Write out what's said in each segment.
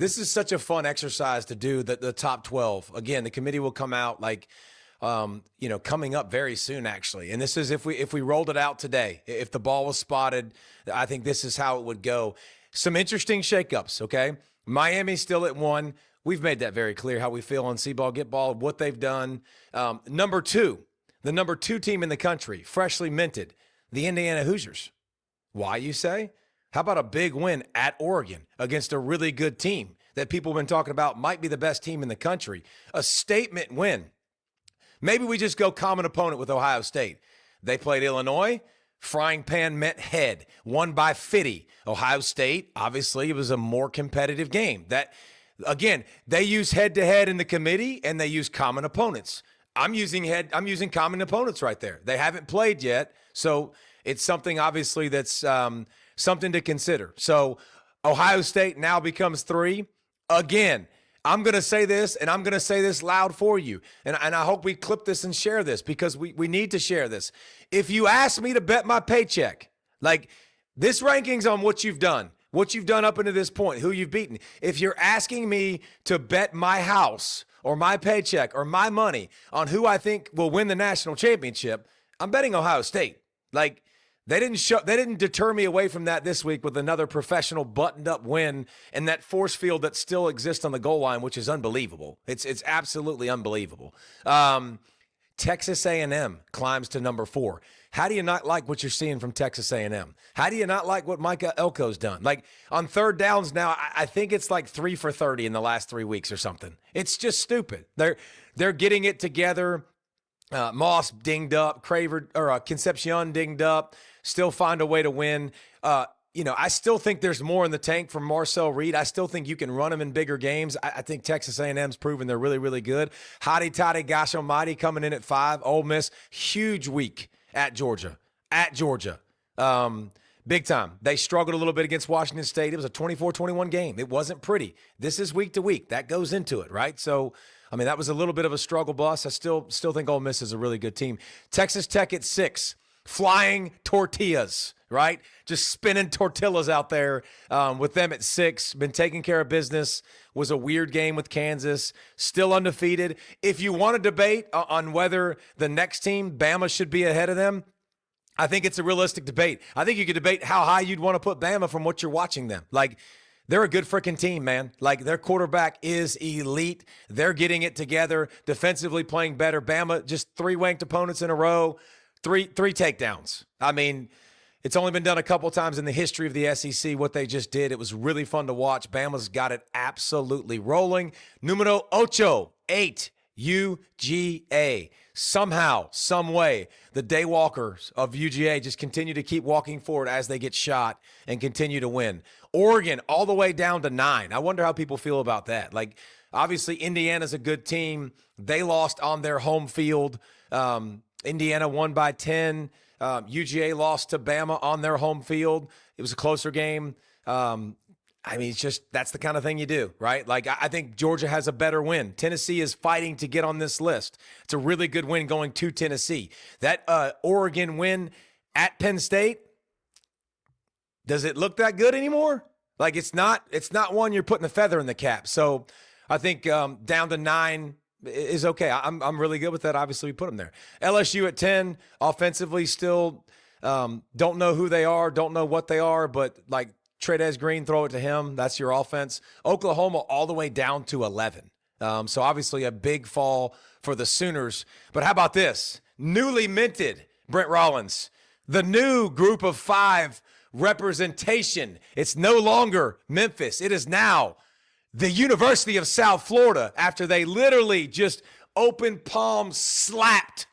This is such a fun exercise to do, the top 12. Again, the committee will come out coming up very soon, actually. And this is if we rolled it out today, if the ball was spotted, I think this is how it would go. Some interesting shakeups, okay? Miami's still at 1. We've made that very clear how we feel on C-Ball, Get Ball, what they've done. Number 2, the number 2 team in the country, freshly minted, the Indiana Hoosiers. Why, you say? How about a big win at Oregon against a really good team that people have been talking about might be the best team in the country? A statement win. Maybe we just go common opponent with Ohio State. They played Illinois. Frying pan met head. Won by 50. Ohio State, obviously, it was a more competitive game. That, again, they use head-to-head in the committee, and they use common opponents. I'm using common opponents right there. They haven't played yet, so it's something, obviously, that's something to consider. So Ohio State now becomes 3. Again, I'm going to say this, and I'm going to say this loud for you. And I hope we clip this and share this because we need to share this. If you ask me to bet my paycheck, like this ranking's on what you've done up until this point, who you've beaten. If you're asking me to bet my house or my paycheck or my money on who I think will win the national championship, I'm betting Ohio State. Like, they didn't deter me away from that this week with another professional buttoned-up win and that force field that still exists on the goal line, which is unbelievable. It's absolutely unbelievable. Texas A&M climbs to number 4. How do you not like what you're seeing from Texas A&M? How do you not like what Micah Elko's done? Like, on third downs now, I think it's like 3 for 30 in the last 3 weeks or something. It's just stupid. They're getting it together. Moss dinged up, Concepcion dinged up, still find a way to win. I still think there's more in the tank from Marcel Reed. I still think you can run them in bigger games. I think Texas A&M's proven they're really, really good. Hotty toddy, gosh almighty, coming in at 5. Ole Miss, huge week at Georgia. Big time. They struggled a little bit against Washington State. It was a 24-21 game. It wasn't pretty. This is week to week. That goes into it, right? So, that was a little bit of a struggle bus. I still think Ole Miss is a really good team. Texas Tech at 6. Flying tortillas, right? Just spinning tortillas out there with them at 6. Been taking care of business. Was a weird game with Kansas. Still undefeated. If you want to debate on whether the next team, Bama, should be ahead of them, I think it's a realistic debate. I think you could debate how high you'd want to put Bama from what you're watching them. Like, they're a good freaking team, man. Like, their quarterback is elite. They're getting it together, defensively playing better. Bama, just 3 ranked opponents in a row, three takedowns. It's only been done a couple times in the history of the SEC, what they just did. It was really fun to watch. Bama's got it absolutely rolling. Numero 8, UGA. Somehow, some way, the Daywalkers of UGA just continue to keep walking forward as they get shot and continue to win. Oregon all the way down to 9. I wonder how people feel about that. Like, obviously, Indiana's a good team. They lost on their home field. Indiana won by 10. UGA lost to Bama on their home field. It was a closer game. It's just, that's the kind of thing you do, right? Like, I think Georgia has a better win. Tennessee is fighting to get on this list. It's a really good win going to Tennessee. That Oregon win at Penn State, does it look that good anymore? Like, it's not one you're putting a feather in the cap. So I think down to 9 is okay. I'm really good with that. Obviously, we put them there. LSU at 10, offensively still don't know who they are, don't know what they are, but like, Trey'Dez Green, throw it to him. That's your offense. Oklahoma all the way down to 11. So obviously a big fall for the Sooners. But how about this? Newly minted Brent Rollins. The new group of 5 representation. It's no longer Memphis. It is now the University of South Florida after they literally just open palm slapped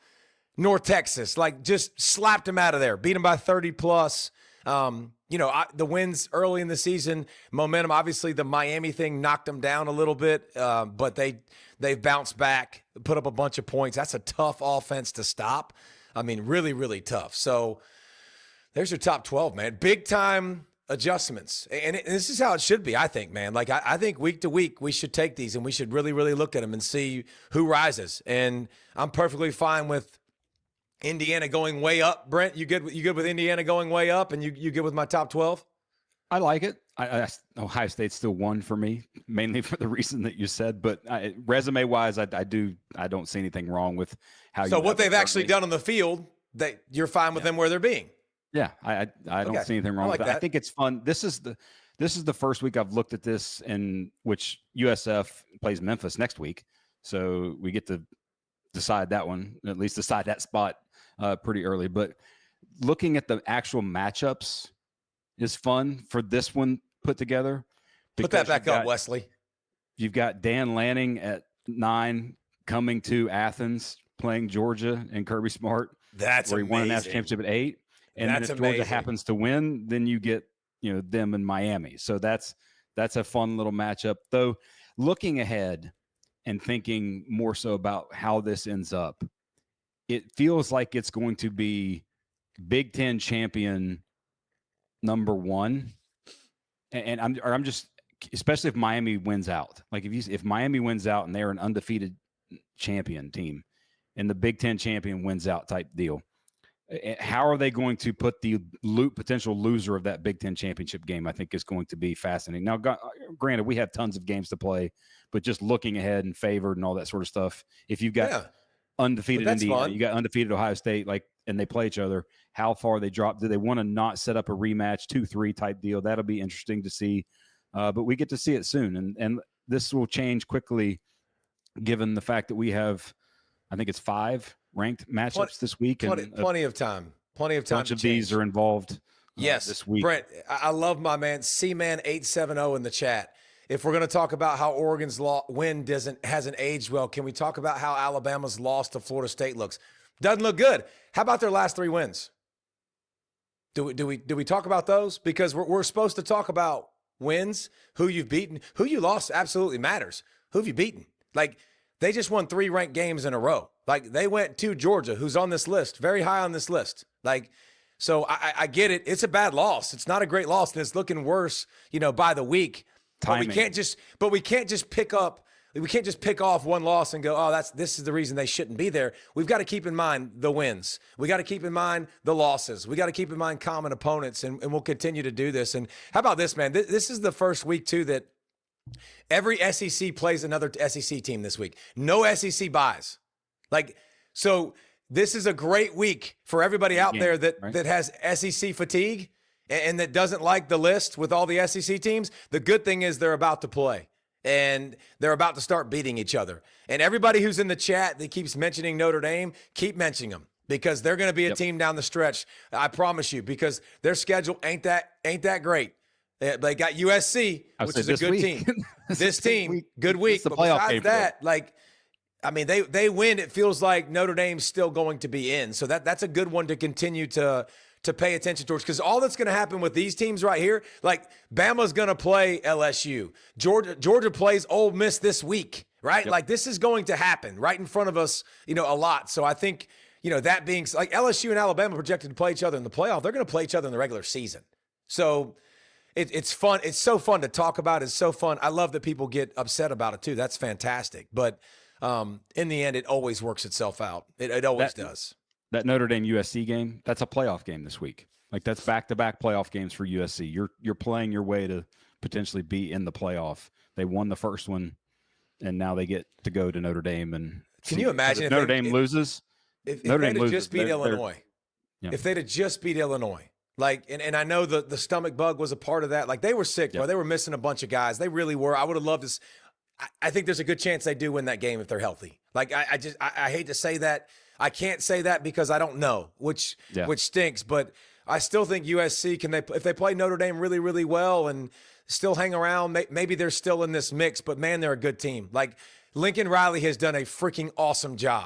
North Texas. Like, just slapped them out of there. Beat them by 30 plus. The wins early in the season, momentum, obviously the Miami thing knocked them down a little bit, but they've bounced back, put up a bunch of points. That's a tough offense to stop. Really, really tough. So there's your top 12, man. Big time adjustments. And this is how it should be, I think, man. Like, I think week to week we should take these and we should really, really look at them and see who rises. And I'm perfectly fine with Indiana going way up. Brent, you good with Indiana going way up, and you good with my top 12? I like it. Ohio State still won for me, mainly for the reason that you said. But resume wise, I don't see anything wrong with how So you. what they've actually done on the field, that you're fine with them where they're being. Yeah, I don't see anything wrong with that. I think it's fun. This is the first week I've looked at this, in which USF plays Memphis next week, so we get to decide that one, at least decide that spot pretty early. But looking at the actual matchups is fun for this one put together. Put that back up, Wesley. You've got Dan Lanning at 9 coming to Athens playing Georgia and Kirby Smart. That's where he amazing. won a national championship at 8. And then if Georgia happens to win, then you get them in Miami. So that's a fun little matchup. Though looking ahead and thinking more so about how this ends up, it feels like it's going to be Big Ten champion number 1, and I'm just, especially if Miami wins out. Like if Miami wins out and they're an undefeated champion team, and the Big Ten champion wins out type deal, how are they going to put the potential loser of that Big Ten championship game? I think is going to be fascinating. Now, granted, we have tons of games to play, but just looking ahead and favored and all that sort of stuff. If you've got undefeated Indiana, you got undefeated Ohio State, and they play each other, how far they drop? Do they want to not set up a rematch, 2-3 type deal? That'll be interesting to see. But we get to see it soon, and this will change quickly, given the fact that we have, I think it's 5 ranked matchups this week. Plenty of time. Plenty of time. A bunch of these are involved. Yes, this week. Brent, I love my man C-Man870 in the chat. If we're going to talk about how Oregon's win hasn't aged well, can we talk about how Alabama's loss to Florida State looks? Doesn't look good. How about their last 3 wins? Do we talk about those? Because we're supposed to talk about wins, who you've beaten, who you lost absolutely matters. Who have you beaten? Like, they just won 3 ranked games in a row. Like, they went to Georgia, who's on this list, very high on this list. Like, so I get it. It's a bad loss. It's not a great loss, and it's looking worse, by the week. Timing. But we can't just pick off one loss and go, oh, this is the reason they shouldn't be there. We've got to keep in mind the wins. We got to keep in mind the losses. We got to keep in mind common opponents, and we'll continue to do this. And how about this, man? This is the first week, too, that every SEC plays another SEC team this week. No SEC buys. So this is a great week for everybody out there that has SEC fatigue and that doesn't like the list with all the SEC teams. The good thing is they're about to play, and they're about to start beating each other. And everybody who's in the chat that keeps mentioning Notre Dame, keep mentioning them, because they're going to be a team down the stretch. I promise you, because their schedule ain't that great. They got USC, which is a good team. This team, good week. But besides that, they win. It feels like Notre Dame's still going to be in. So that's a good one to continue to pay attention towards, because all that's going to happen with these teams right here, like Bama's going to play LSU. Georgia plays Ole Miss this week, right? Yep. Like, this is going to happen right in front of us, a lot. So I think, that being like LSU and Alabama projected to play each other in the playoff, they're going to play each other in the regular season. So it's fun. It's so fun to talk about. It's so fun. I love that people get upset about it too. That's fantastic. But in the end, it always works itself out. It always does. That Notre Dame USC game, that's a playoff game this week. Like, that's back-to-back playoff games for USC. You're playing your way to potentially be in the playoff. They won the first one, and now they get to go to Notre Dame. And can you imagine if Notre Dame loses? If Notre Dame loses, just beat Illinois. If they'd have just beat Illinois. Like, and I know the stomach bug was a part of that. Like, they were sick, bro. They were missing a bunch of guys. They really were. I would have loved this. I think there's a good chance they do win that game if they're healthy. Like, I hate to say that. I can't say that because I don't know, which stinks. But I still think USC, if they play Notre Dame really, really well and still hang around, maybe they're still in this mix. But, man, they're a good team. Like, Lincoln Riley has done a freaking awesome job.